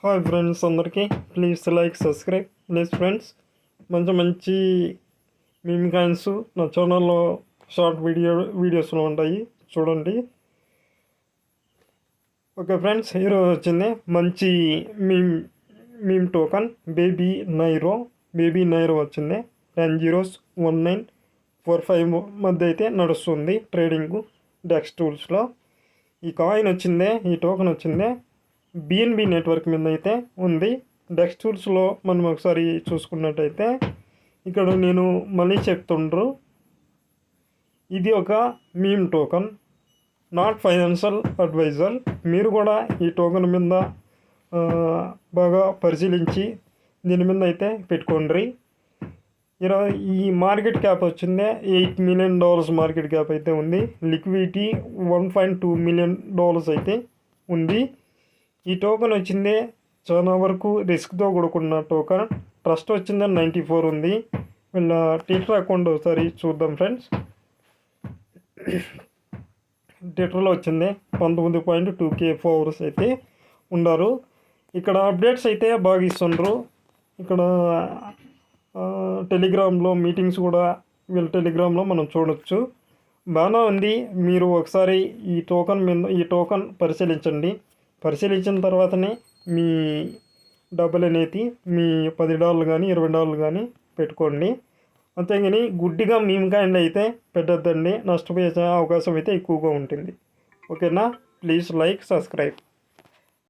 Hi friends అందరికీ please like subscribe please friends. మంచి meme coins నా ఛానల్లో షార్ట్ వీడియోస్లో ఉంటాయి, చూడండి. ఓకే ఫ్రెండ్స్, ఈరోజు వచ్చింది మంచి మీమ్ టోకన్ బేబీ నైరో వచ్చింది. 10 zeros 1945 మధ్య అయితే నడుస్తుంది ట్రేడింగ్ డెక్స్ టూల్స్లో. ఈ కాయిన్ వచ్చిందే, ఈ టోకెన్ వచ్చిందే BNB నెట్వర్క్ మీద అయితే ఉంది. డెక్స్ టూల్స్లో మనం ఒకసారి చూసుకున్నట్టయితే ఇక్కడ నేను మళ్ళీ చెప్తుండ్రు, ఇది ఒక meme token, not financial adviser. మీరు కూడా ఈ టోకెన్ మీద బాగా పరిశీలించి దీని మీద అయితే పెట్టుకోండి. ఈ మార్కెట్ క్యాప్ వచ్చిందే $8 million మార్కెట్ క్యాప్ అయితే ఉంది. లిక్విడిటీ $1.2 million అయితే ఉంది. ఈ టోకెన్ వచ్చిందే చాలా వరకు రిస్క్తో కూడుకున్న టోకెన్. ట్రస్ట్ వచ్చిందే 94 ఉంది. వీళ్ళ ట్విట్టర్ అకౌంట్ ఒకసారి చూద్దాం ఫ్రెండ్స్. ట్విట్టర్లో వచ్చిందే 19.2K ఫాలోవర్స్ అయితే ఉన్నారు. ఇక్కడ అప్డేట్స్ అయితే బాగా ఇస్తుండ్రు. ఇక్కడ టెలిగ్రామ్లో మీటింగ్స్ కూడా వీళ్ళ టెలిగ్రామ్లో మనం చూడొచ్చు. బాగా ఉంది. మీరు ఒకసారి ఈ టోకెన్ పరిశీలించండి. పరిశీలించిన తర్వాతనే మీ డబ్బులు అనేది మీ $10 కానీ $20 కానీ పెట్టుకోండి. అంతేగాని గుడ్డిగా మీమ్ కాయిన్లు అయితే పెట్టద్దండి, నష్టపోయే అవకాశం అయితే ఎక్కువగా ఉంటుంది. ఓకేనా? Please like subscribe.